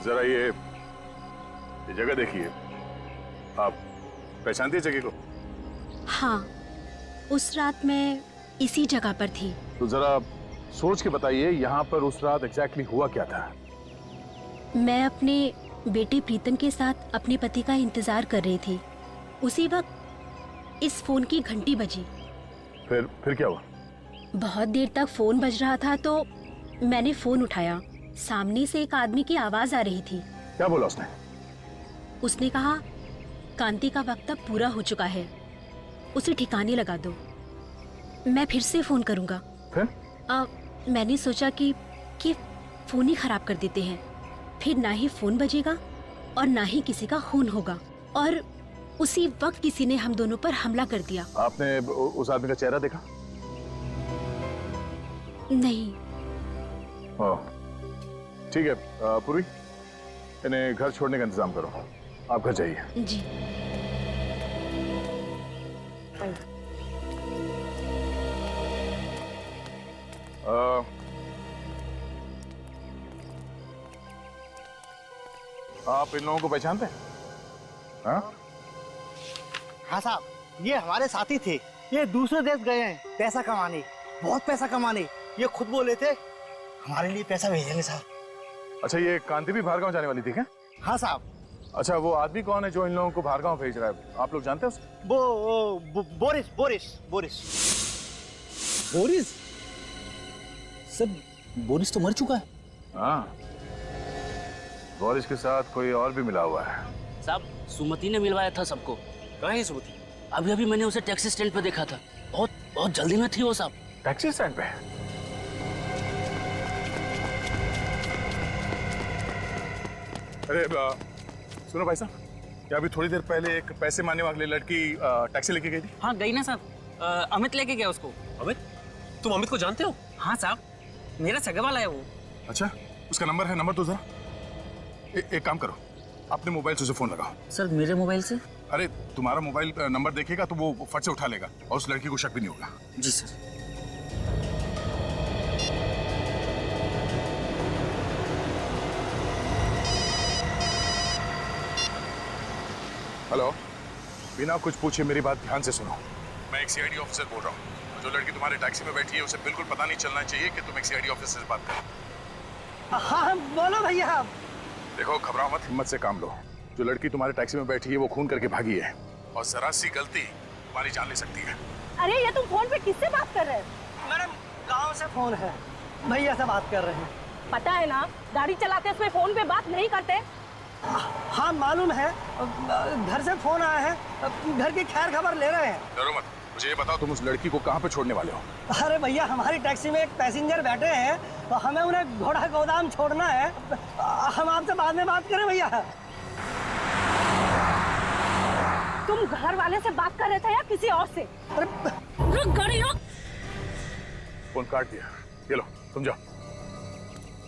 जरा ये जगह देखिए, आप पहचानती है जगह को? हाँ, उस रात मैं इसी जगह पर थी। तो जरा सोच के बताइए, यहाँ पर उस रात एग्जैक्टली हुआ क्या था? मैं अपने बेटे प्रीतम के साथ अपने पति का इंतजार कर रही थी। उसी वक्त इस फोन की घंटी बजी। फिर क्या हुआ? बहुत देर तक फोन बज रहा था तो मैंने फोन उठाया। सामने से एक आदमी की आवाज आ रही थी। क्या बोला उसने? उसने कहा, कांति का वक्त अब पूरा हो चुका है, उसे ठिकाने लगा दो। मैं फिर से फोन करूंगा। फिर मैंने सोचा कि फोन ही खराब कर देते हैं, फिर ना ही फोन बजेगा और ना ही किसी का खून होगा। और उसी वक्त किसी ने हम दोनों पर हमला कर दिया। आपने उस आदमी का चेहरा देखा? नहीं। ठीक है पूर्वी, इन्हें घर छोड़ने का इंतजाम करो। आप घर जाइए। जी। आप इन लोगों को पहचानते हैं? हाँ साहब, ये हमारे साथी थे। ये दूसरे देश गए हैं पैसा कमाने, बहुत पैसा कमाने। ये खुद बोले थे हमारे लिए पैसा भेजेंगे साहब। अच्छा, ये कांति भी भार्गव जाने वाली थी क्या? हाँ साहब। अच्छा, वो आदमी कौन है जो इन लोगों को भार्गव भेज रहा है? आप लोग जानते हैं उसको? वो Boris Boris Boris Boris? Sir, Boris तो मर चुका है। हाँ, बोरिस के साथ कोई और भी मिला हुआ है। साहब, सुमति ने मिलवाया था सबको। कहाँ है सुमति? अभी मैंने उसे टैक्सी स्टैंड पे देखा था। बहुत जल्दी में थी वो साहब। टैक्सी स्टैंड पे? अरे सुनो भाई साहब, क्या अभी थोड़ी देर पहले एक पैसे मांगने वाली लड़की टैक्सी लेके गई थी? हाँ गई ना साहब। अमित लेके गया उसको। अमित? तुम अमित को जानते हो? हाँ साहब, मेरा सगे वाला है वो। अच्छा, उसका नंबर है? नंबर तो जरा। एक काम करो, अपने मोबाइल से उसे फोन लगाओ। सर, मेरे मोबाइल से? अरे तुम्हारा मोबाइल नंबर देखेगा तो वो फट से उठा लेगा और उस लड़की को शक भी नहीं होगा। जी सर। हेलो, बिना कुछ पूछे मेरी बात ध्यान से सुनो। मैं एक सीआईडी ऑफिसर बोल रहा हूँ। जो लड़की तुम्हारे टैक्सी में बैठी है उसे बिल्कुल पता नहीं चलना चाहिए कि तुम एक सीआईडी ऑफिसर से बात कर रहे हो। हाँ बोलो भैया। देखो, घबराओ मत, हिम्मत से काम लो। जो लड़की तुम्हारे टैक्सी में बैठी है वो खून करके भागी है और जरा सी गलती तुम्हारी जान ले सकती है। अरे ये तुम फोन पे किससे बात कर रहे हो? मैडम, गांव से फोन है, भैया से बात कर रहे हैं। पता है ना, गाड़ी चलाते समय फोन पे बात नहीं करते। हाँ मालूम है, घर से फोन आया है, घर की खैर खबर ले रहे हैं। डरो मत, मुझे ये बताओ तुम उस लड़की को कहाँ पे छोड़ने वाले हो? अरे भैया, हमारी टैक्सी में एक पैसेंजर बैठे हैं तो हमें उन्हें घोड़ा गोदाम छोड़ना है। हम आपसे बाद में बात करें भैया। तुम घर वाले से बात कर रहे थे या किसी और से? रुक गाड़ी रुक। फोन काट दिया। ये लो, तुम जाओ।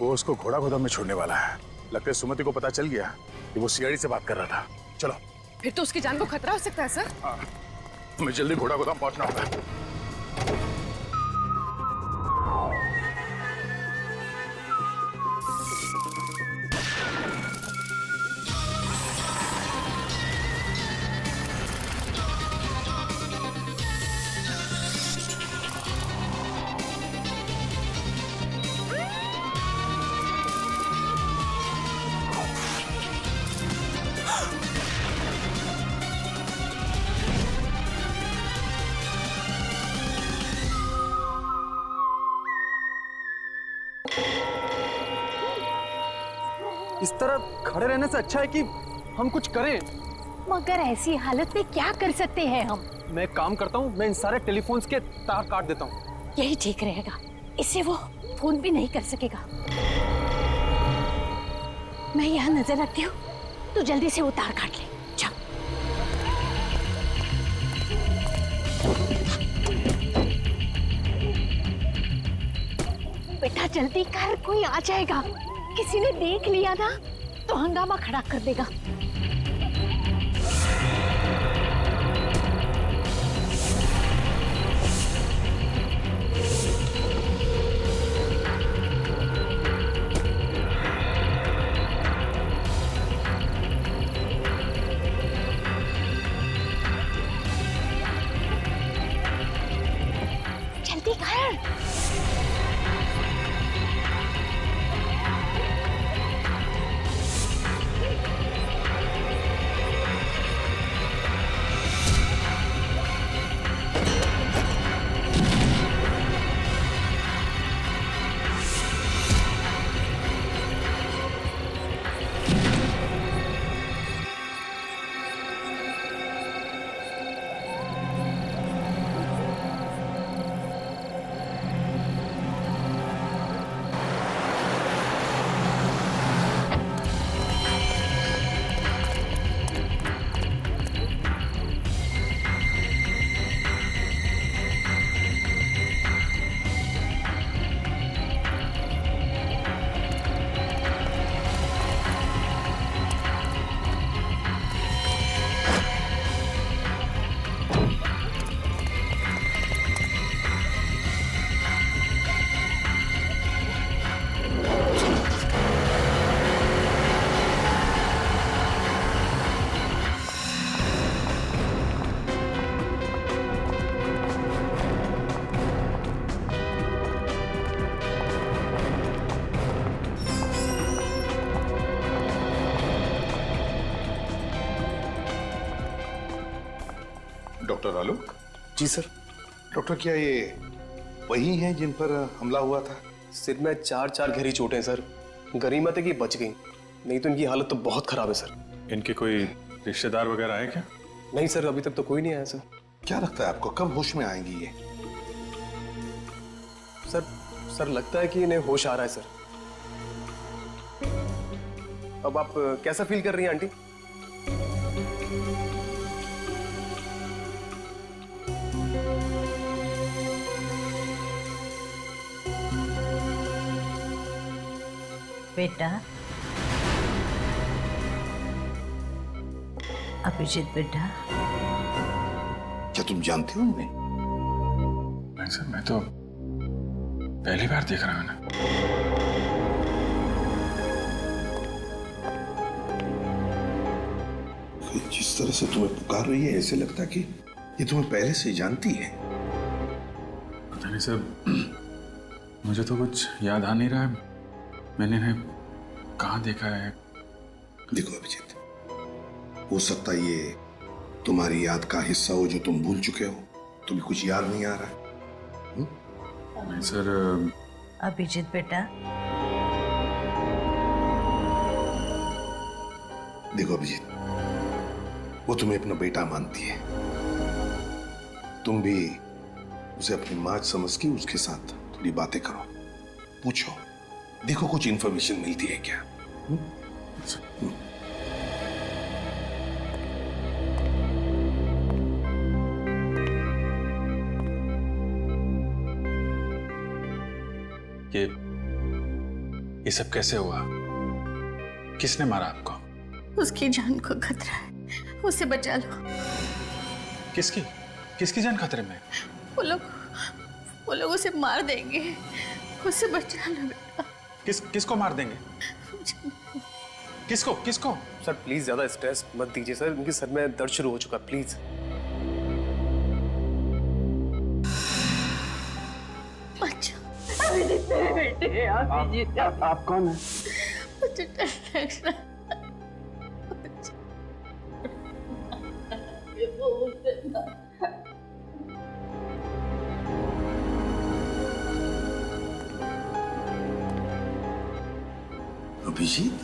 वो उसको घोड़ा गोदाम में छोड़ने वाला है। लगता है सुमति को पता चल गया कि वो सीआईडी से बात कर रहा था। चलो। फिर तो उसकी जान को खतरा हो सकता है सर। हमें जल्दी घोड़ा गोदाम पहुंचना होगा। इस तरह खड़े रहने से अच्छा है कि हम कुछ करें। मगर ऐसी हालत में क्या कर सकते हैं हम? मैं एक काम करता हूँ, मैं इन सारे टेलीफोन्स के तार काट देता हूँ। यही ठीक रहेगा, इससे वो फोन भी नहीं कर सकेगा। मैं यहाँ नजर रखती हूँ, तो जल्दी से वो तार काट ले। चल। बेटा जल्दी कर, कोई आ जाएगा। किसी ने देख लिया ना तो हंगामा खड़ा कर देगा। जल्दी कर। डॉक्टर आलोक। जी सर। डॉक्टर, क्या ये वही हैं जिन पर हमला हुआ था? सिर में 4 गहरी चोटें सर। गनीमत है कि बच गई, नहीं तो इनकी हालत तो बहुत खराब है सर। इनके कोई रिश्तेदार वगैरह है क्या? नहीं सर, अभी तक तो कोई नहीं आया सर। क्या लगता है आपको कब होश में आएंगी ये? सर लगता है कि इन्हें होश आ रहा है सर। अब आप कैसा फील कर रही हैं आंटी? बेटा, अभिजीत बेटा, क्या तुम जानते हो उन्हें? नहीं सर, मैं तो पहली बार देख रहा हूं ना। जिस तरह से तुम्हें पुकार रही है, ऐसे लगता है कि ये तुम्हें पहले से जानती है। पता नहीं सर, मुझे तो कुछ याद आ नहीं रहा है। मैंने इन्हें कहाँ देखा है? देखो अभिजीत, हो सकता है ये तुम्हारी याद का हिस्सा हो जो तुम भूल चुके हो। तुम्हें कुछ याद नहीं आ रहा है? नहीं सर। अभिजीत बेटा, देखो अभिजीत, वो तुम्हें अपना बेटा मानती है। तुम भी उसे अपनी माँ समझ के उसके साथ थोड़ी बातें करो, पूछो, देखो कुछ इंफॉर्मेशन मिलती है क्या। ये सब कैसे हुआ? किसने मारा आपको? उसकी जान को खतरा है, उसे बचा लो। किसकी किसकी जान खतरे में? वो लोग उसे मार देंगे, उसे बचा लो बेटा। किसको मार देंगे? किसको? सर प्लीज ज्यादा स्ट्रेस मत दीजिए सर, इनके सर में दर्द शुरू हो चुका, प्लीज। बेटे, आप कौन है? अभिजीत,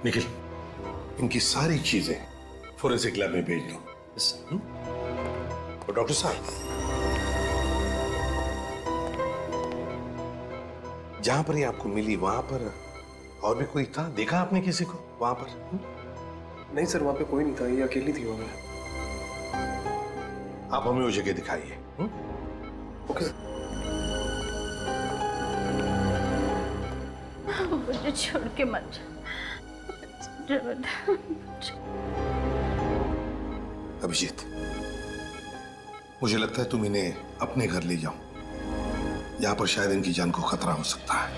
निखिल, इनकी सारी चीजें फोरेंसिक लैब में भेज दो। और डॉक्टर साहब, जहां पर ये आपको मिली वहां पर और भी कोई था? देखा आपने किसी को वहां पर? नहीं सर, वहां पे कोई नहीं था, ये अकेली थी वहां पे। आप हमें वो जगह दिखाइए। Okay sir. मुझे छोड़ के मत जाओ। अभिजीत, मुझे लगता है तुम इन्हें अपने घर ले जाओ। यहां पर शायद इनकी जान को खतरा हो सकता है।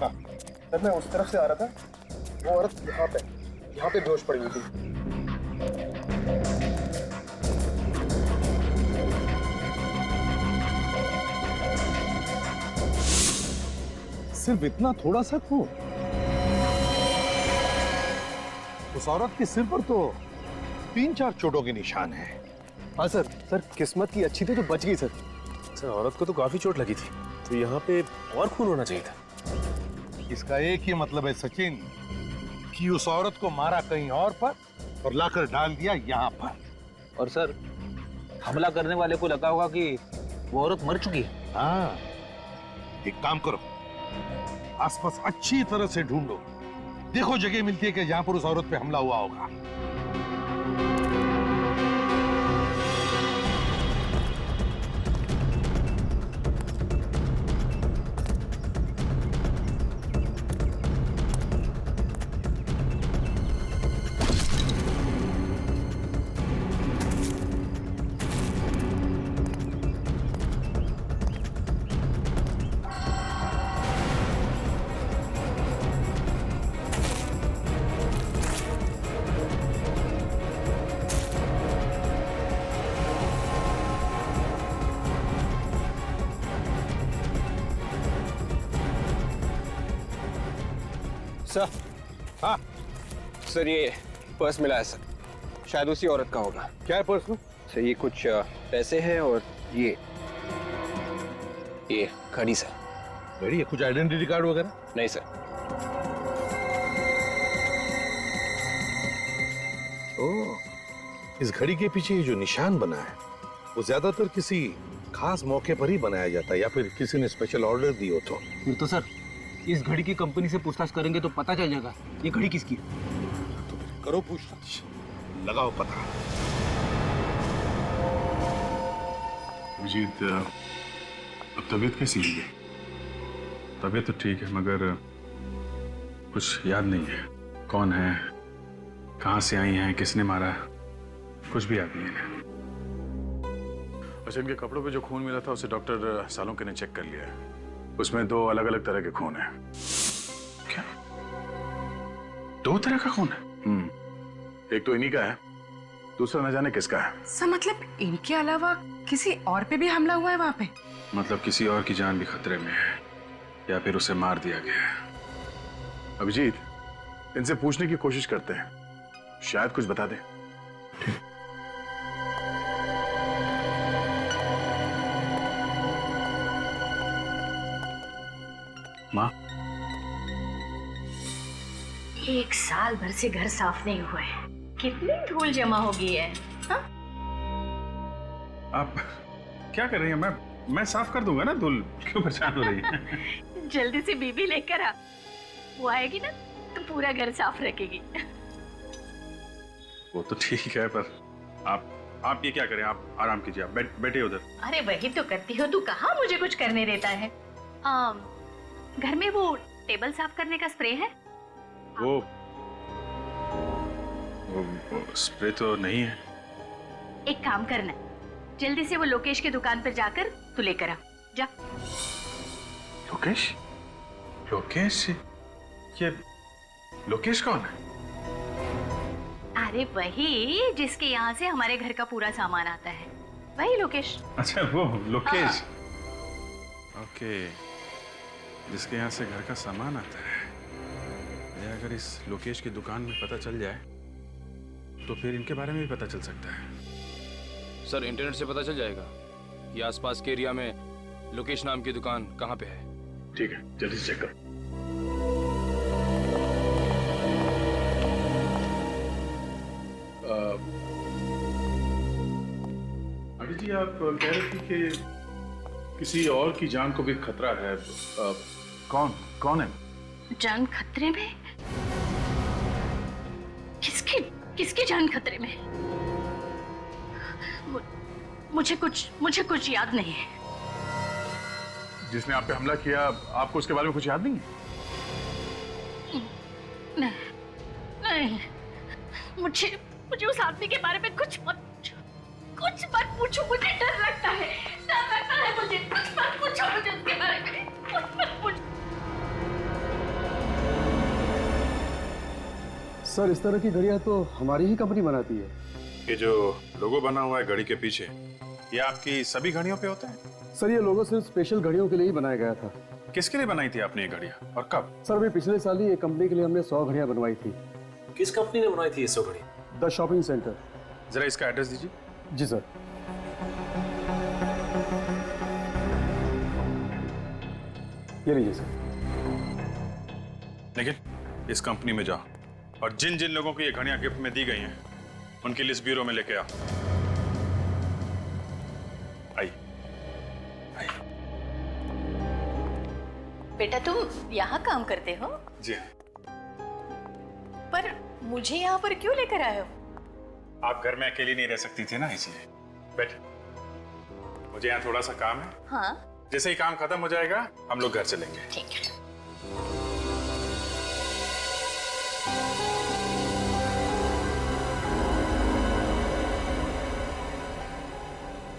हाँ सर, मैं उस तरफ से आ रहा था, वो औरत यहाँ पे बेहोश पड़ी हुई थी। सिर्फ इतना थोड़ा सा खून? उस औरत के सिर पर तो 3-4 चोटों के निशान हैं। हाँ सर, किस्मत की अच्छी थी तो बच गई सर। सर औरत को तो काफी चोट लगी थी, तो यहाँ पे और खून होना चाहिए था। इसका एक ही मतलब है सचिन, कि उस औरत को मारा कहीं और पर और लाकर डाल दिया यहाँ पर। और सर, हमला करने वाले को लगा होगा कि वो औरत मर चुकी है। हाँ, एक काम करो, आसपास अच्छी तरह से ढूंढो, देखो जगह मिलती है कि जहां पर उस औरत पे हमला हुआ होगा। सर, हाँ सर ये पर्स मिला है सर, शायद उसी औरत का होगा। क्या है पर्स में? सर ये कुछ पैसे हैं और ये घड़ी सर। घड़ी है? कुछ आइडेंटिटी कार्ड वगैरह? नहीं सर। ओह, इस घड़ी के पीछे जो निशान बना है वो ज्यादातर किसी खास मौके पर ही बनाया जाता है, या फिर किसी ने स्पेशल ऑर्डर दी हो तो। फिर तो सर इस घड़ी की कंपनी से पूछताछ करेंगे तो पता चल जाएगा ये घड़ी किसकी है। तो करो पूछताछ, लगाओ पता। अजीत, अब तबीयत कैसी है? तबीयत तो ठीक है, मगर कुछ याद नहीं है। कौन है, कहाँ से आई हैं, किसने मारा, कुछ भी याद नहीं है। अच्छा, इनके कपड़ों पे जो खून मिला था उसे डॉक्टर सालोंके ने चेक कर लिया है। उसमें 2 अलग-अलग तरह के खून हैं। क्या? 2 तरह का खून है? एक तो इन्हीं का है, दूसरा न जाने किसका है। सर मतलब इनके अलावा किसी और पे भी हमला हुआ है वहाँ पे? मतलब किसी और की जान भी खतरे में है, या फिर उसे मार दिया गया है। अभिजीत, इनसे पूछने की कोशिश करते हैं, शायद कुछ बता दे। ठीक। माँ, 1 साल भर से घर साफ नहीं हुआ है, कितनी धूल जमा हो गई है। हाँ? आप क्या कर रही हैं? मैं साफ कर दूंगा ना, धूल क्यों परेशान हो रही है? जल्दी से बीबी लेकर आ, वो आएगी ना तो पूरा घर साफ रखेगी। वो तो ठीक है, पर आप ये क्या करें, आप आराम कीजिए, आप बैठे उधर। अरे वही तो करती हो, तू कहाँ मुझे कुछ करने देता है। घर में वो टेबल साफ करने का स्प्रे है? वो स्प्रे तो नहीं है। एक काम करना, जल्दी से वो लोकेश की दुकान पर जाकर तू लेकर आ जा। लोकेश? लोकेश? ये लोकेश कौन है? अरे वही जिसके यहाँ से हमारे घर का पूरा सामान आता है, वही लोकेश। अच्छा, वो लोकेश। ओके, जिसके यहाँ से घर का सामान आता है। ये अगर इस लोकेश की दुकान में पता चल जाए तो फिर इनके बारे में भी पता चल सकता है। सर इंटरनेट से पता चल जाएगा कि आसपास के एरिया में लोकेश नाम की दुकान कहाँ पे है। ठीक है, जल्दी से चेक करो। आंटी जी, आप कह रहे थे कि किसी और की जान को भी खतरा है। कौन है? जान खतरे में? किसकी जान खतरे में? मुझे कुछ याद नहीं है। जिसने आप पे हमला किया, आपको उसके बारे में कुछ याद नहीं है? नहीं, मुझे उस आदमी के बारे में कुछ मत पूछो, मुझे डर लगता है मुझे। कुछ मत पूछो मुझे उसके बारे में, कुछ मत पूछो। सर इस तरह की घड़ियां तो हमारी ही कंपनी बनाती है। ये जो लोगो बना हुआ है घड़ी के पीछे, ये आपकी सभी घड़ियों पे होता है? सर ये लोगो सिर्फ स्पेशल घड़ियों के लिए ही बनाया गया था। किसके लिए बनाई थी आपने ये घड़ियां और कब? सर अभी पिछले साल ही एक कंपनी के लिए हमने 100 घड़ियां बनवाई थी। किस कंपनी ने बनाई थी ये 100 घड़ी? The shopping centre. जरा इसका एड्रेस दीजिए। जी सर। ये लीजिए सर। लेकिन इस कंपनी में जाओ और जिन जिन लोगों को ये घड़ियां गिफ्ट में दी गई हैं उनकी लिस्ट ब्यूरो में लेके आओ। आई बेटा तुम यहाँ काम करते हो? जी हाँ। पर मुझे यहाँ पर क्यों लेकर आए हो? आप घर में अकेली नहीं रह सकती थी ना, इसलिए। बैठे, मुझे यहाँ थोड़ा सा काम है। हाँ जैसे ही काम खत्म हो जाएगा हम लोग घर चलेंगे। ठीक है।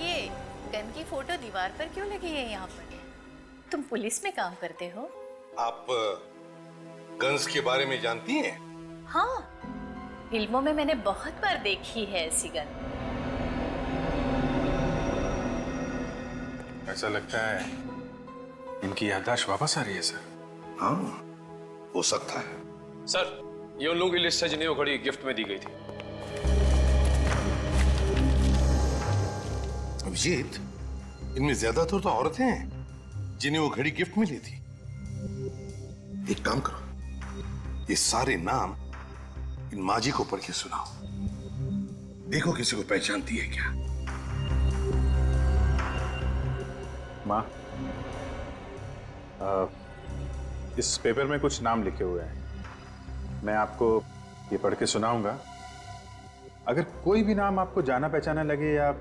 ये गन की फोटो दीवार पर क्यों लगी है यहाँ पर? तुम पुलिस में काम करते हो? आप गन्स के बारे में जानती हैं? हाँ, फिल्मों में मैंने बहुत बार देखी है ऐसी गन। ऐसा लगता है इनकी याददाश्त वापस आ रही है सर। हाँ, हो सकता है। सर, ये उन लोगों की लिस्ट है जिन्हें वो घड़ी गिफ्ट में दी गई थी। अभिजीत, इनमें ज्यादातर तो औरतें हैं जिन्हें वो घड़ी गिफ्ट मिली थी। एक काम करो, ये सारे नाम इन माजी को पढ़ के सुनाओ। देखो किसी को पहचानती है क्या। माँ, इस पेपर में कुछ नाम लिखे हुए हैं, मैं आपको ये पढ़ के सुनाऊंगा। अगर कोई भी नाम आपको जाना पहचाना लगे या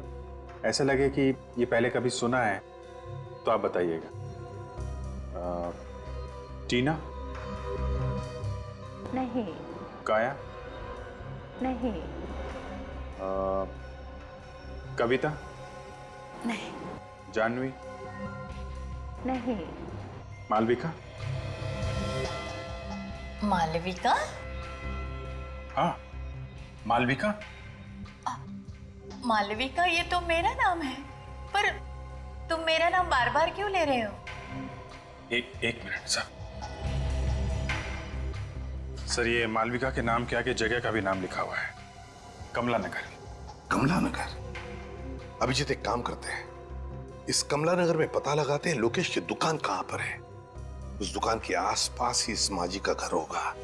ऐसा लगे कि ये पहले कभी सुना है तो आप बताइएगा। टीना? नहीं। काया? नहीं। कविता? नहीं। जानवी? नहीं। मालविका? मालविका? हाँ, मालविका। मालविका ये तो मेरा नाम है, पर तुम मेरा नाम बार बार क्यों ले रहे हो? एक मिनट सर, ये मालविका के नाम के आगे जगह का भी नाम लिखा हुआ है, कमला नगर। कमला नगर? अभिजीत एक काम करते हैं, इस कमला नगर में पता लगाते हैं लोकेश की दुकान कहां पर है। उस दुकान के आसपास ही इस माजी का घर होगा।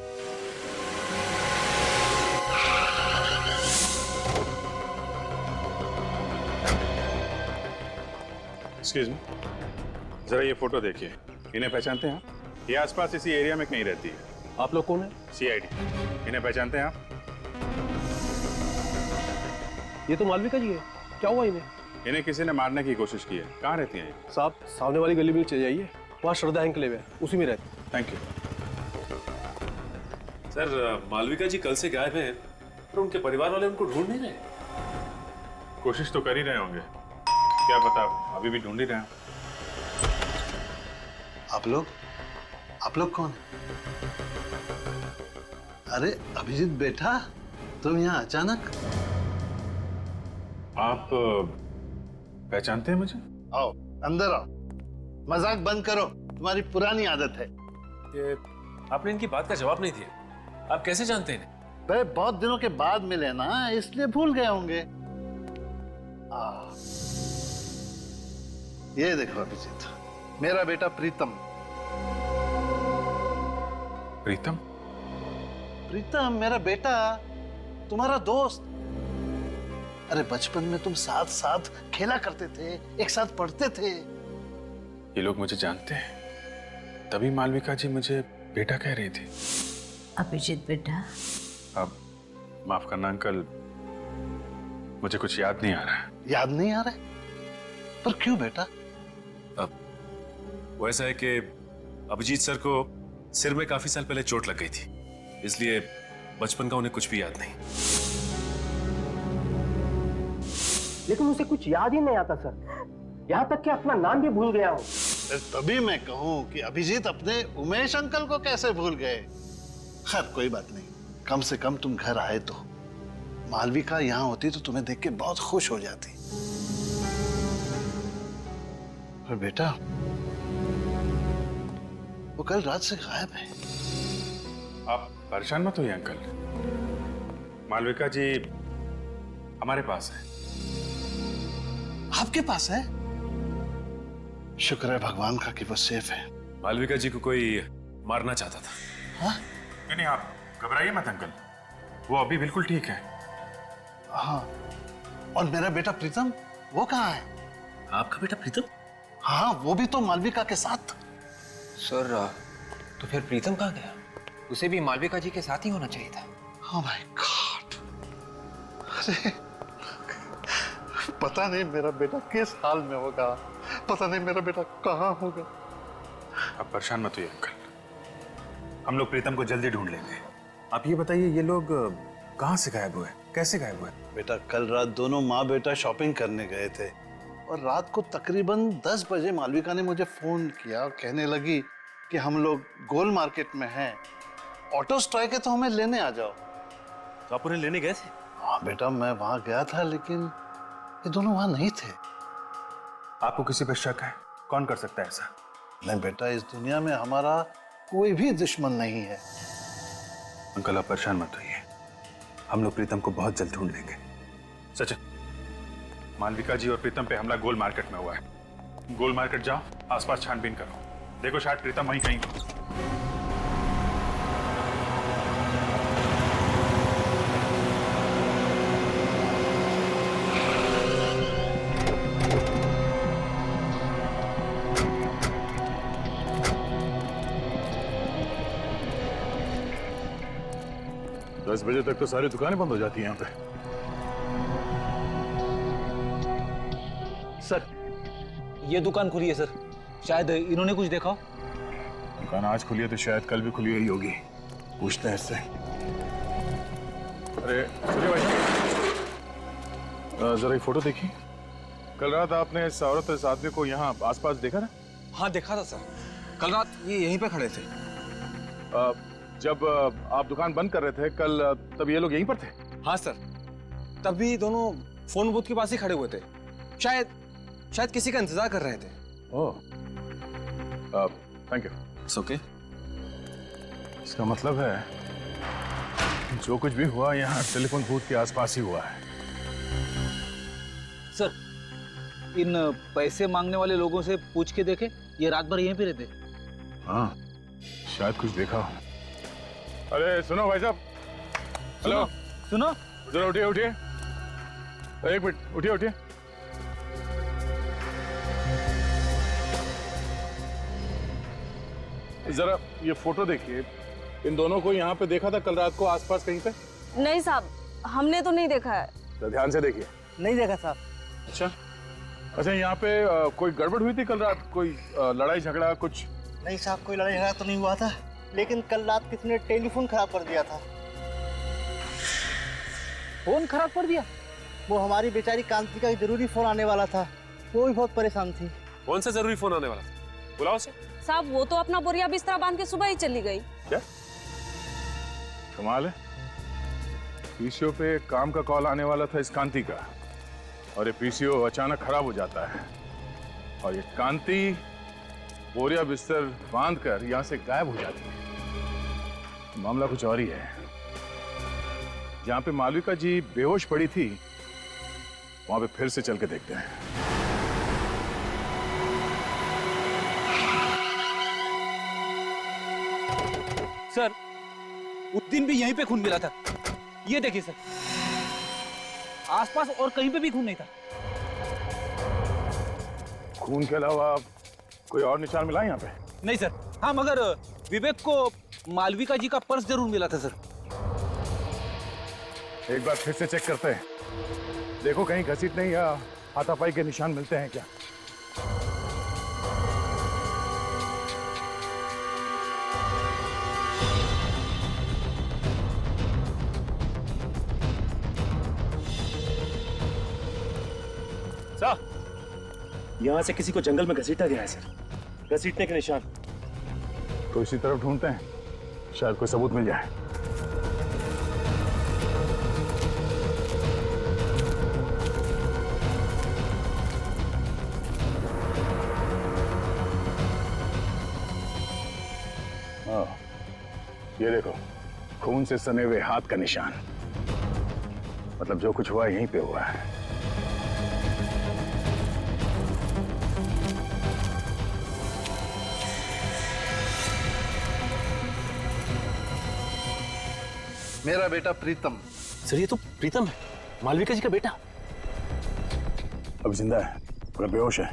एक्सक्यूज मी, जरा ये फोटो देखिए, इन्हें पहचानते हैं आप? ये आसपास इसी एरिया में कहीं रहती है। आप लोग कौन है? सीआईडी। इन्हें पहचानते हैं आप? ये तो मालविका जी है। क्या हुआ इन्हें? इन्हें किसी ने मारने की कोशिश की है। कहाँ रहती हैं? साहब सामने वाली गली में चले जाइए, वहाँ श्रद्धा एन्क्लेव है, उसी में रहते। थैंक यू सर, मालविका जी कल से गायब हैं, पर उनके परिवार वाले उनको ढूंढ नहीं रहे। कोशिश तो कर ही रहे होंगे, क्या पता अभी भी ढूंढ ही रहे हैं। आप लोग कौन? अरे अभिजीत बेटा, तुम यहाँ अचानक? आप पहचानते हैं मुझे? आओ अंदर आओ, मजाक बंद करो, तुम्हारी पुरानी आदत है। ये आपने इनकी बात का जवाब नहीं दिया, आप कैसे जानते हैं? भाई बहुत दिनों के बाद मिले ना, इसलिए भूल गए होंगे। ये देखो अभिजीत, मेरा बेटा प्रीतम। प्रीतम? प्रीतम मेरा बेटा, तुम्हारा दोस्त। अरे बचपन में तुम साथ साथ खेला करते थे, एक साथ पढ़ते थे। ये लोग मुझे जानते हैं, तभी मालविका जी मुझे बेटा कह रही थी। अभिजीत बेटा। अब माफ करना अंकल, मुझे कुछ याद नहीं आ रहा है। याद नहीं आ रहा है? पर क्यों बेटा? अब वो ऐसा है कि अभिजीत सर को सिर में काफी साल पहले चोट लग गई थी, इसलिए बचपन का उन्हें कुछ भी याद नहीं। लेकिन उसे कुछ याद ही नहीं आता सर, यहाँ तक कि अपना नाम भी भूल गया हूँ। तभी मैं कहूँ कि अभिजीत अपने उमेश अंकल को कैसे भूल गए। खैर कोई बात नहीं, कम से कम तुम घर आए तो। मालविका यहाँ होती तो तुम्हें देख के बहुत खुश हो जाती। पर बेटा, वो कल रात से गायब है। आप परेशान मत होइए अंकल, मालविका जी हमारे पास है। आपके पास है? शुक्र है भगवान का कि वो सेफ है। मालविका जी को कोई मारना चाहता था। हाँ? नहीं, आप घबराइए मत अंकल, वो अभी बिल्कुल ठीक है। हाँ, और मेरा बेटा प्रीतम, वो कहाँ है? आपका बेटा प्रीतम? हाँ, वो भी तो मालविका के साथ। सर, तो फिर प्रीतम कहाँ गया? उसे भी मालविका जी के साथ ही होना चाहिए था। Oh my God! अरे, पता नहीं मेरा बेटा किस हाल में होगा, पता नहीं मेरा बेटा कहाँ होगा। आप परेशान मत होइए अंकल, हम लोग प्रीतम को जल्दी ढूंढ लेंगे। आप ये बताइए, ये लोग कहाँ से गायब हुए, कैसे गायब हुए? बेटा, कल रात दोनों माँ बेटा शॉपिंग करने गए थे और रात को तकरीबन 10 बजे मालविका ने मुझे फोन किया और कहने लगी कि हम लोग गोल मार्केट में हैं, ऑटो स्ट्राइक है तो हमें लेने आ जाओ। तो आप उन्हें लेने गए थे? हाँ बेटा, मैं वहां गया था, लेकिन ये दोनों वहां नहीं थे। आपको किसी पर शक है? कौन कर सकता है ऐसा? नहीं बेटा, इस दुनिया में हमारा कोई भी दुश्मन नहीं है। अंकल आप परेशान मत होइए, हम लोग प्रीतम को बहुत जल्द ढूंढ लेंगे। सच, मालविका जी और प्रीतम पे हमला गोल मार्केट में हुआ है। गोल मार्केट जाओ, आसपास छानबीन करो, देखो शायद प्रीतम वहीं कहीं हो। दस बजे तक तो सारी दुकानें बंद हो जाती हैं यहाँ पे। सर, ये दुकान खुली है सर, शायद इन्होंने कुछ देखा हो। दुकान आज खुली है तो शायद कल भी खुली हुई होगी, पूछते हैं इससे। अरे सुनिए भाई साहब, जरा ये फोटो देखिए। कल रात आपने इस औरत इस आदमी को यहाँ आसपास देखा ना? हाँ देखा था सर, कल रात ये यहीं पे खड़े थे। जब आप दुकान बंद कर रहे थे कल, तब ये लोग यहीं पर थे? हाँ सर, तब भी दोनों फोन बूथ के पास ही खड़े हुए थे, शायद किसी का इंतजार कर रहे थे। ओह, थैंक यू। It's okay. इसका मतलब है जो कुछ भी हुआ यहाँ टेलीफोन बूथ के आसपास ही हुआ है। सर, इन पैसे मांगने वाले लोगों से पूछ के देखे, ये रात भर यहीं पे रहते। हाँ, शायद कुछ देखा हो। अरे सुनो भाई साहब, हेलो, सुनो, जरा उठिए उठिए, एक मिनट, उठिए उठिए। जरा ये फोटो देखिए, इन दोनों को यहाँ पे देखा था कल रात को आसपास कहीं पे? नहीं साहब, हमने तो नहीं देखा है। तो ध्यान से देखिए। नहीं देखा साहब। अच्छा, यहाँ पे कोई गड़बड़ हुई थी कल रात? कोई लड़ाई झगड़ा कुछ? नहीं साहब, कोई लड़ाई झगड़ा तो नहीं हुआ था, लेकिन कल रात किसी ने टेलीफोन खराब कर दिया था। फोन खराब कर दिया? वो हमारी बेचारी कांति का जरूरी फोन आने वाला था, वो भी बहुत परेशान थी। कौन सा जरूरी फोन आने वाला था? बुलाओ उसे। साहब, वो तो अपना बोरिया बिस्तरा बांध के सुबह ही चली गई। क्या कमाल है, पीसीओ पे काम का कॉल आने वाला था इस कांति का, और ये पीसीओ अचानक खराब हो जाता है, और ये कांति बोरिया बिस्तर बांधकर यहां से गायब हो जाती है। मामला कुछ और ही है। जहां पे मालविका जी बेहोश पड़ी थी, वहां पे फिर से चल के देखते हैं। सर, उस दिन भी यहीं पे खून मिला था, ये देखिए सर, आसपास और कहीं पे भी खून नहीं था। खून के अलावा कोई और निशान मिला यहाँ पे? नहीं सर। हाँ, मगर विवेक को मालविका जी का पर्स जरूर मिला था सर। एक बार फिर से चेक करते हैं, देखो कहीं घसीटने या हाथापाई के निशान मिलते हैं क्या। सर, यहां से किसी को जंगल में घसीटा गया है सर, घसीटने के निशान। तो इसी तरफ ढूंढते हैं, शायद कोई सबूत मिल जाए। ये देखो, खून से सने हुए हाथ का निशान। मतलब जो कुछ हुआ यहीं पे हुआ है। मेरा बेटा प्रीतम। सर ये तो प्रीतम है, मालविका जी का बेटा। अब जिंदा है मगर बेहोश है,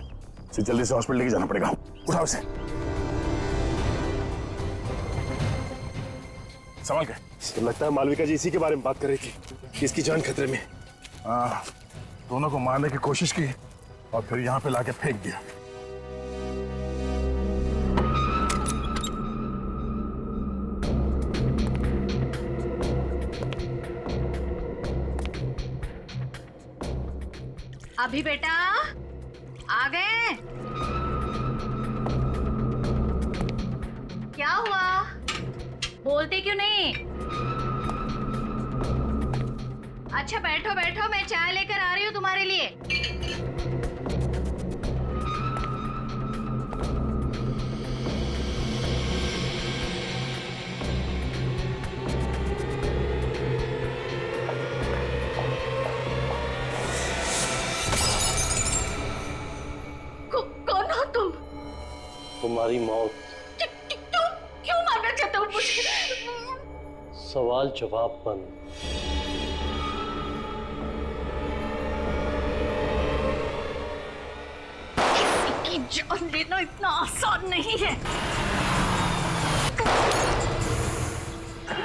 इसे जल्दी से हॉस्पिटल लेके जाना पड़ेगा। उठाओ इसे। संभाल के। तो लगता है मालविका जी इसी के बारे में बात कर रही थी कि इसकी जान खतरे में। हाँ, दोनों को मारने की कोशिश की और फिर यहाँ पे लाके फेंक दिया। अभी बेटा आ गए? क्या हुआ, बोलते क्यों नहीं? अच्छा बैठो बैठो, मैं चाय लेकर आ रही हूँ तुम्हारे लिए। कौन हो तुम? तुम्हारी मौत। क्यों मारना चाहते हो मुझे? सवाल जवाब बंद। किसी की जान लेना इतना आसान नहीं है।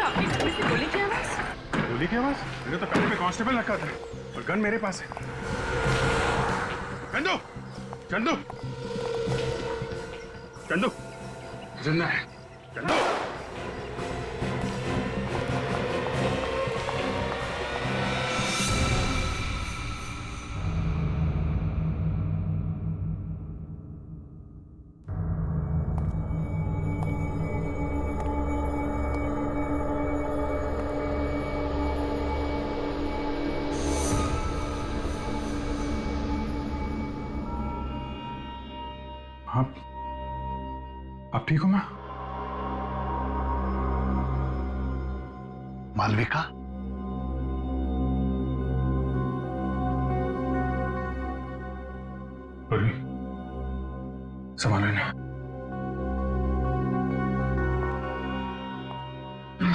आपकी घर में से गोली की आवाज? गोली की आवाज? मैंने तो पहले पे कांस्टेबल रखा था और गन मेरे पास है। चंदू, चंदू, चंदू, जिंदा है। चंदू, आप ठीक हो मां? मालविका? संभालो ना।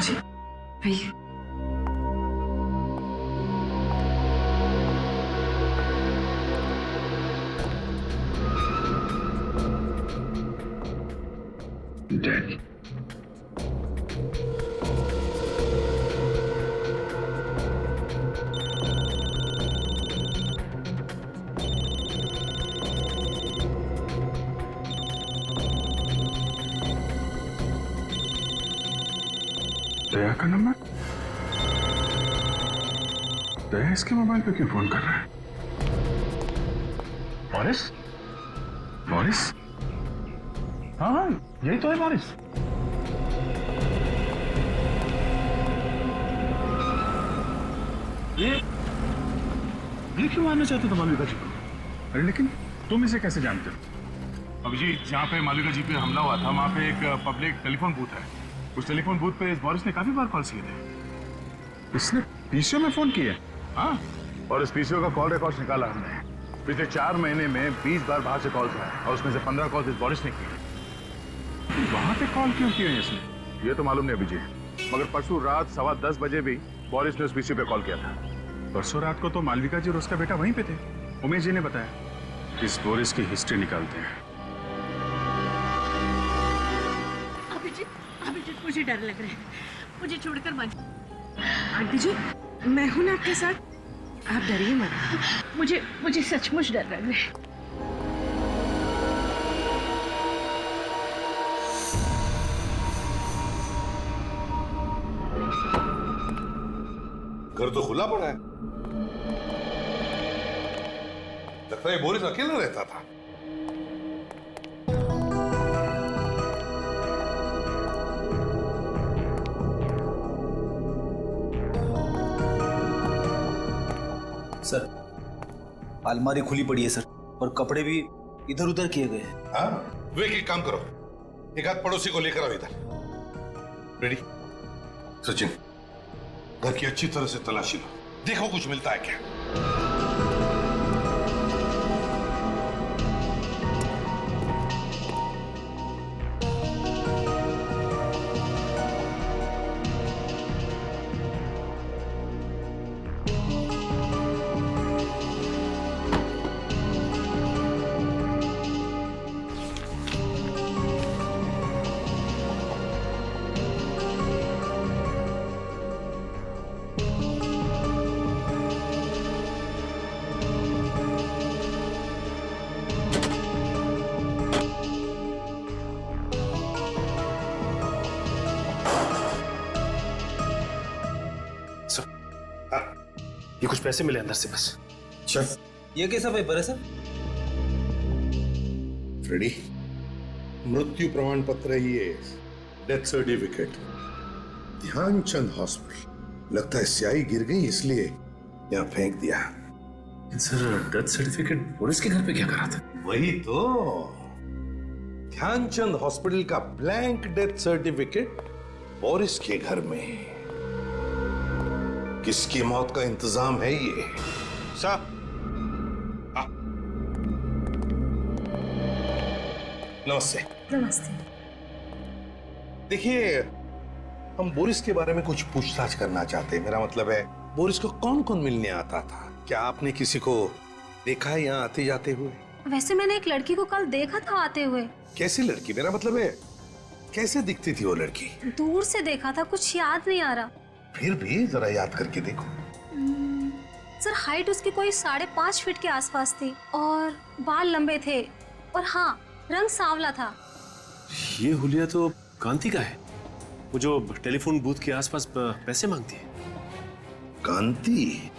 जी भैया। Dead. दया का नंबर? दया इसके मोबाइल पे क्यों फोन कर रहा है? मॉरिस? मॉरिस? हाँ हाँ, यही तो है मॉरिस। ये क्यों मारना चाहते हो मालविका जी को? अरे लेकिन तुम इसे कैसे जानते हो? अभिजीत, जहाँ पे मालविका जी पे हमला हुआ था वहाँ पे एक पब्लिक टेलीफोन बूथ है। उस टेलीफोन बूथ पे इस मॉरिस ने काफी बार कॉल किए थे। इसने पीसीओ में फोन किया? हाँ, और इस पीसीओ का कॉल रिकॉर्ड निकाला हमने। पिछले 4 महीने में 20 बार बाहर से कॉल किया और उसमें से 15 कॉल इस मॉरिस ने किए। वहां पे कॉल क्यों किए हैं इसने? ये तो मालूम नहीं अभिजीत, मगर परसों रात 10:15 बजे भी बोरिस ने उस पीसीओ पे कॉल किया था। परसों रात को तो मालविका जी और उसका बेटा वहीं पे थे। उमेश जी ने बताया। इस बोरिस की हिस्ट्री निकालते हैं। अभिजीत मुझे डर लग रहा है, मुझे छोड़कर मत। आंटी जी, मैं हूं ना आपके साथ, आप डरिए मत। मुझे सचमुच डर लग रहा है। घर तो खुला पड़ा है, लगता है बोरिस अकेला रहता था। सर, अलमारी खुली पड़ी है सर, और कपड़े भी इधर उधर किए गए हैं। हाँ, वे एक काम करो, एक आध पड़ोसी को लेकर आओ इधर। रेडी? सचिन, घर की अच्छी तरह से तलाशी लो, देखो कुछ मिलता है क्या। ये कुछ पैसे मिले अंदर से बस। चल। ये कैसा पेपर है सर? फ्रेडी, मृत्यु प्रमाण पत्र है ये, डेथ सर्टिफिकेट, ध्यानचंद हॉस्पिटल। लगता है स्याही गिर गई इसलिए यहाँ फेंक दिया। सर डेथ सर्टिफिकेट बोरिस के घर पे क्या करा था? वही तो, ध्यानचंद हॉस्पिटल का ब्लैंक डेथ सर्टिफिकेट बोरिस के घर में। किसकी मौत का इंतजाम है ये? साहब, नमस्ते। नमस्ते। देखिए, हम बोरिस के बारे में कुछ पूछताछ करना चाहते हैं। मेरा मतलब है, बोरिस को कौन कौन मिलने आता था? क्या आपने किसी को देखा है यहाँ आते जाते हुए? वैसे मैंने एक लड़की को कल देखा था आते हुए। कैसी लड़की? मेरा मतलब है, कैसे दिखती थी वो लड़की? दूर से देखा था, कुछ याद नहीं आ रहा। फिर भी जरा याद करके देखो। सर, हाइट उसकी कोई 5.5 फीट के आसपास थी और बाल लंबे थे और हाँ, रंग सांवला था। ये हुलिया तो कांति का है, वो जो टेलीफोन बूथ के आसपास पैसे मांगती है। कांति?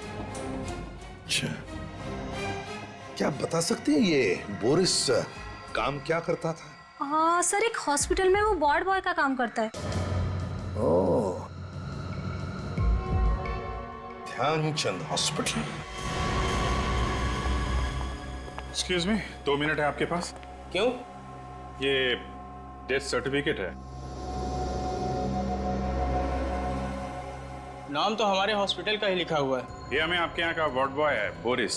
अच्छा, क्या आप बता सकते हैं ये बोरिस काम क्या करता था? सर, एक हॉस्पिटल में वो वार्ड बॉय का काम करता है। Oh, Dhyanchand hospital. Excuse me, 2 minute है आपके पास? क्यों? ये डेथ सर्टिफिकेट है। नाम तो हमारे हॉस्पिटल का ही लिखा हुआ है। ये हमें आपके यहाँ का वार्ड बॉय है बोरिस,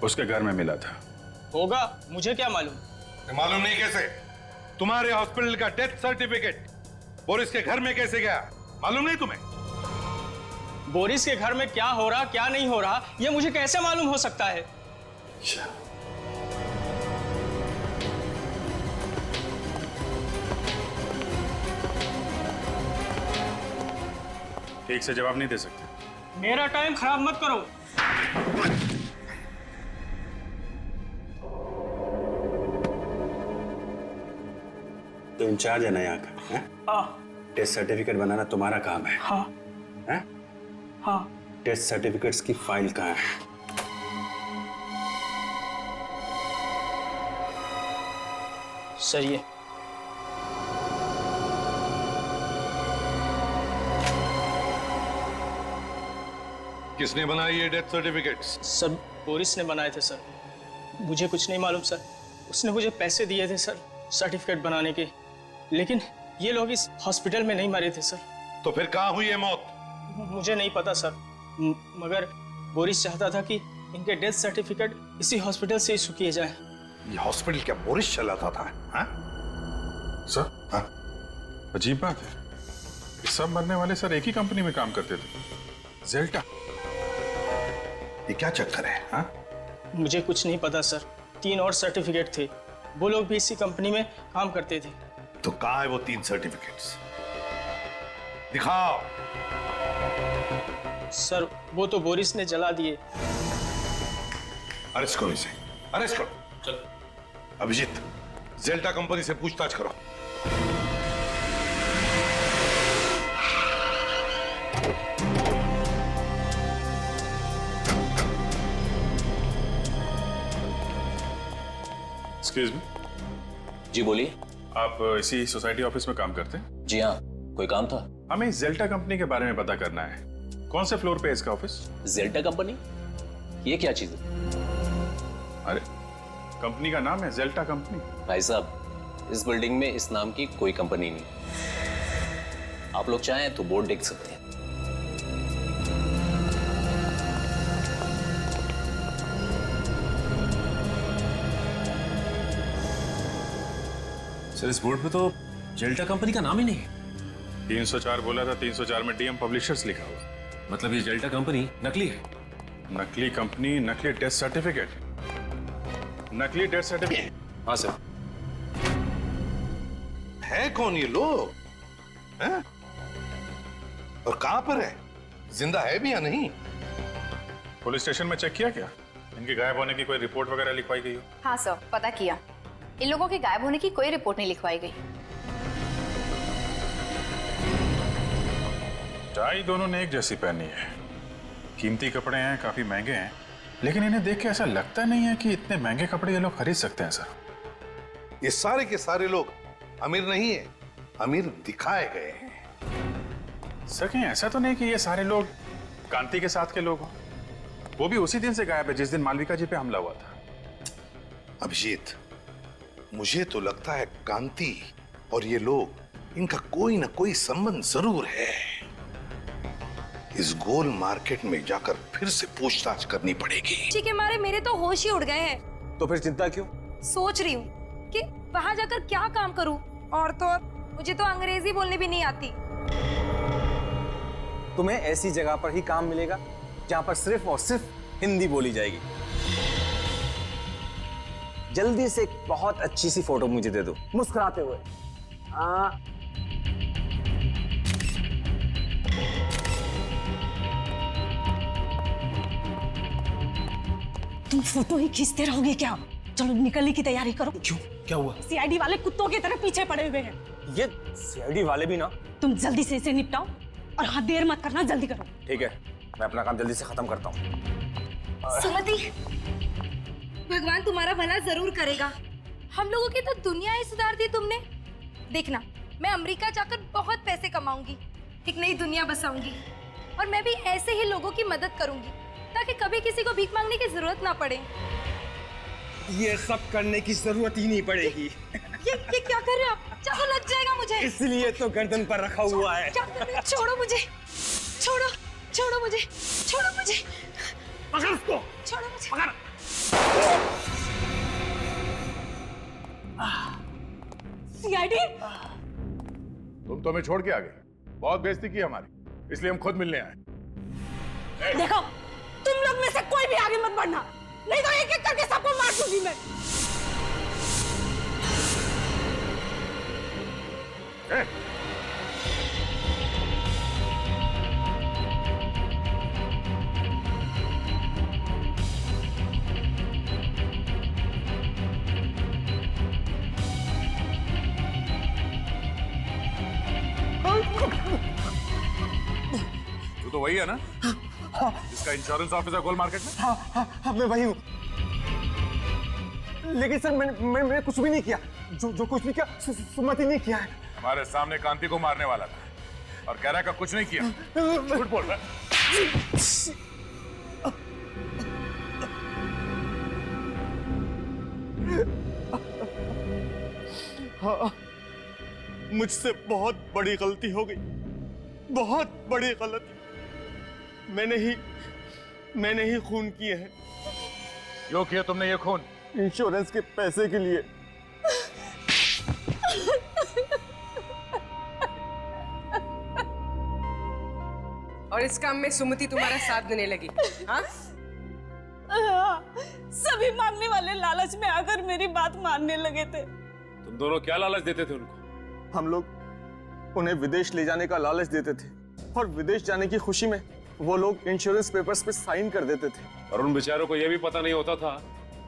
उसके घर में मिला था। होगा, मुझे क्या मालूम? मालूम नहीं कैसे? तुम्हारे हॉस्पिटल का डेथ सर्टिफिकेट बोरिस के घर में कैसे गया? मालूम नहीं तुम्हें? बोरिस के घर में क्या हो रहा क्या नहीं हो रहा, ये मुझे कैसे मालूम हो सकता है? ठीक से जवाब नहीं दे सकते। मेरा टाइम खराब मत करो। तो इंचार्ज है ना यहाँ का? हाँ। टेस्ट सर्टिफिकेट बनाना तुम्हारा काम है? हाँ। हैं? हाँ। टेस्ट सर्टिफिकेट्स की फाइल कहाँ है? सर, ये किसने बनाई ये डेथ सर्टिफिकेट्स? सर, बोरिस ने बनाए थे सर। मुझे कुछ नहीं मालूम सर। उसने मुझे पैसे दिए थे सर सर्टिफिकेट बनाने के, लेकिन ये लोग इस हॉस्पिटल में नहीं मरे थे सर। तो फिर कहाँ हुई है मौत? मुझे नहीं पता सर, मगर बोरिस चाहता था कि इनके डेथ सर्टिफिकेट इसी हॉस्पिटल से इशू किए जाए। ये हॉस्पिटल क्या बोरिस चलाता था? हाँ? सर, हाँ? अजीब बात है, सब मरने वाले सर एक ही कंपनी में काम करते थे, जेल्टा। ये क्या चक्कर है? हाँ? मुझे कुछ नहीं पता सर। 3 और सर्टिफिकेट थे, वो लोग भी इसी कंपनी में काम करते थे। तो कहाँ है वो 3 सर्टिफिकेट्स? दिखाओ। सर, वो तो बोरिस ने जला दिए। अरेस्ट करो इसे, अरेस्ट करो। चल। अभिजीत, जेल्टा कंपनी से पूछताछ करो। Excuse me. जी बोलिए। आप इसी सोसाइटी ऑफिस में काम करते हैं? जी हाँ, कोई काम था? हमें इस जेल्टा कंपनी के बारे में पता करना है। कौन से फ्लोर पे है इसका ऑफिस? जेल्टा कंपनी? ये क्या चीज है? अरे, कंपनी का नाम है जेल्टा कंपनी। भाई साहब, इस बिल्डिंग में इस नाम की कोई कंपनी नहीं। आप लोग चाहें तो बोर्ड देख सकते हैं। सर इस बोर्ड पे तो जेल्टा कंपनी का नाम ही नहीं है। 304 बोला था, 304 में डीएम पब्लिशर्स लिखा हुआ। मतलब ये जेल्टा कंपनी नकली है? नकली कंपनी, नकली डेथ सर्टिफिकेट। नकली डेथ सर्टिफिकेट? हाँ सर। है कौन ये लोग हैं? और कहां पर है? जिंदा है भी या नहीं? पुलिस स्टेशन में चेक किया क्या? इनके गायब होने की कोई रिपोर्ट वगैरह लिखवाई गई हो? हाँ सर, पता किया। इन लोगों के गायब होने की कोई रिपोर्ट नहीं लिखवाई गई। टाई दोनों ने एक जैसी पहनी है, कीमती कपड़े हैं, काफी महंगे हैं, लेकिन इन्हें देख के ऐसा लगता नहीं है कि इतने महंगे कपड़े ये लोग खरीद सकते हैं सर। ये सारे के सारे लोग अमीर नहीं है, अमीर दिखाए गए हैं। सर कहीं ऐसा तो नहीं कि ये सारे लोग कांति के साथ के लोग हों? वो भी उसी दिन से गायब है जिस दिन मालविका जी पे हमला हुआ था। अभिजीत, मुझे तो लगता है कांति और ये लोग, इनका कोई ना कोई संबंध जरूर है। इस गोल मार्केट में जाकर फिर से पूछताछ करनी पड़ेगी। ठीक है, मारे मेरे तो होश ही उड़ गए हैं। तो फिर चिंता क्यों? सोच रही हूँ कि वहां जाकर क्या काम करूँ, और तो और मुझे तो अंग्रेजी बोलने भी नहीं आती। तुम्हें ऐसी जगह पर ही काम मिलेगा जहाँ पर सिर्फ और सिर्फ हिंदी बोली जाएगी। जल्दी से एक बहुत अच्छी सी फोटो मुझे दे दो, मुस्कुराते हुए। तुम फोटो ही खींचते रहोगे क्या? चलो निकलने की तैयारी करो। क्यों, क्या हुआ? सीआईडी वाले कुत्तों की तरह पीछे पड़े हुए हैं। ये सीआईडी वाले भी ना। तुम जल्दी से इसे निपटाओ और हाँ, देर मत करना, जल्दी करो। ठीक है, मैं अपना काम जल्दी से खत्म करता हूँ। सुमति, भगवान तुम्हारा भला जरूर करेगा। हम लोगों की तो दुनिया ही सुधार दी तुमने। देखना, मैं अमेरिका जाकर बहुत पैसे कमाऊंगी, एक नई दुनिया बसाऊंगी, और मैं भी ऐसे ही लोगों की मदद करूंगी ताकि कभी किसी को भीख मांगने की जरूरत ना पड़े। ये सब करने की जरूरत ही नहीं पड़ेगी। ये क्या कर रहे हो आप? चाकू लग जाएगा मुझे। इसलिए तो गर्दन पर रखा हुआ है। क्या कर रहे हो? छोड़ो मुझे, छोड़ो, छोड़ो मुझे, छोड़ो मुझे, पकड़ उसको, छोड़ो मुझे, पकड़। सीआईडी, तुम तो हमें छोड़ के आ गए, बहुत बेइज्जती की हमारी, इसलिए हम खुद मिलने आए। देखो, तुम लोग में से कोई भी आगे मत बढ़ना, नहीं तो एक एक करके सबको मार दूंगी मैं। तू तो वही है ना जिसका इंश्योरेंस ऑफिसर गोल मार्केट में? हाँ, मैं वही हूँ। लेकिन सर मैंने कुछ भी नहीं किया। जो कुछ भी किया सुमति ने किया है। हमारे सामने कांति को मारने वाला था और कह रहा है कुछ नहीं किया। झूठ बोल रहा है। हाँ, मुझसे बहुत बड़ी गलती हो गई, बहुत बड़ी गलती। मैंने ही खून किए हैं। क्यों किया तुमने ये खून? इंश्योरेंस के पैसे के लिए। और इस काम में सुमति तुम्हारा साथ देने लगी? हाँ? सभी मांगने वाले लालच में आकर मेरी बात मानने लगे थे। तुम दोनों क्या लालच देते थे उनको? हम लोग उन्हें विदेश ले जाने का लालच देते थे और विदेश जाने की खुशी में वो लोग इंश्योरेंस पेपर्स पे साइन कर देते थे। और उन बेचारों को यह भी पता नहीं होता था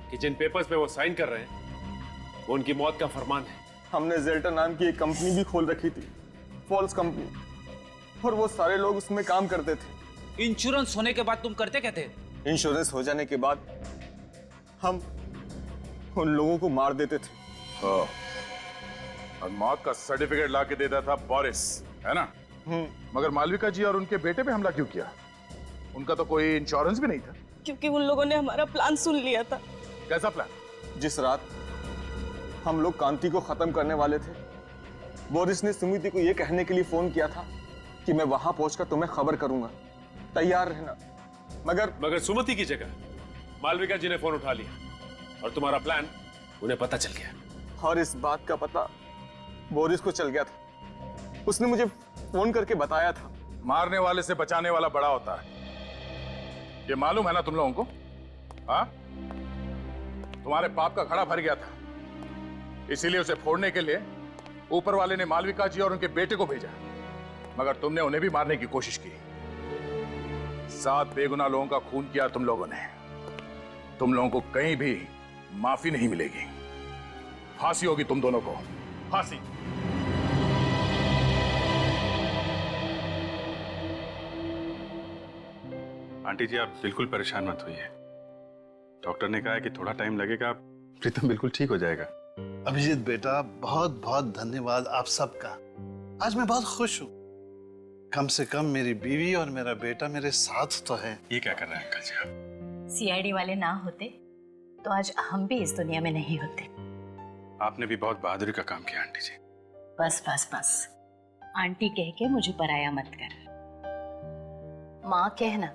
कि जिन पेपर्स पे वो साइन कर रहे हैं वो उनकी मौत का फरमान है। हमने जेल्टा नाम की एक कंपनी भी खोल रखी थी, फॉल्स कंपनी, और वो सारे लोग उसमें काम करते थे। इंश्योरेंस होने के बाद तुम करते क्या थे? इंश्योरेंस हो जाने के बाद हम उन लोगों को मार देते थे। हाँ। और मौत का सर्टिफिकेट ला के देता था बोरिस, है ना? मगर मालविका जी और उनके बेटे पे हमला क्यों किया? उनका तो कोई इंश्योरेंस भी नहीं था। क्योंकि उन लोगों ने हमारा प्लान सुन लिया था। कैसा प्लान? जिस रात हम लोग कांति को खत्म करने वाले थे, बोरिस ने सुमिति को यह कहने के लिए फोन किया था कि मैं वहां पहुंचकर तुम्हें खबर करूंगा, तैयार रहना। मगर सुमति की जगह मालविका जी ने फोन उठा लिया और तुम्हारा प्लान उन्हें पता चल गया। और इस बात का पता बोरिस को चल गया था। उसने मुझे फोन करके बताया था। मारने वाले से बचाने वाला बड़ा होता है, ये मालूम है ना तुम लोगों को? हाँ, तुम्हारे पाप का घड़ा भर गया था, इसीलिए उसे फोड़ने के लिए ऊपर वाले ने मालविका जी और उनके बेटे को भेजा, मगर तुमने उन्हें भी मारने की कोशिश की। 7 बेगुनाह लोगों का खून किया तुम लोगों ने। तुम लोगों को कहीं भी माफी नहीं मिलेगी। फांसी होगी तुम दोनों को, फांसी। आंटी जी आप बिल्कुल परेशान मत होइए। डॉक्टर ने कहा है कि थोड़ा टाइम लगेगा, प्रीतम बिल्कुल ठीक हो जाएगा। अभिजीत बेटा, बहुत बहुत धन्यवाद आप सबका। आज मैं बहुत खुश हूँ। कम से कम मेरी बीवी और मेरा बेटा मेरे साथ तो है। ये क्या कर रहे हैं अंकल जी आप? सीआईडी वाले ना होते तो आज हम भी इस दुनिया में नहीं होते। आपने भी बहुत बहादुरी का काम किया आंटी जी। बस बस बस, आंटी कह के मुझे पराया मत कर। माँ कहना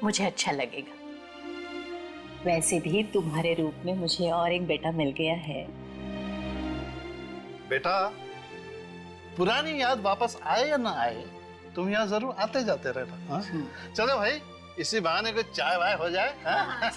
मुझे अच्छा लगेगा। वैसे भी तुम्हारे रूप में मुझे और एक बेटा मिल गया है। बेटा, पुरानी याद वापस आए या ना आए, तुम यहाँ जरूर आते जाते रहना। हाँ? चलो भाई, इसी बहाने को चाय वाय हो जाए। हाँ?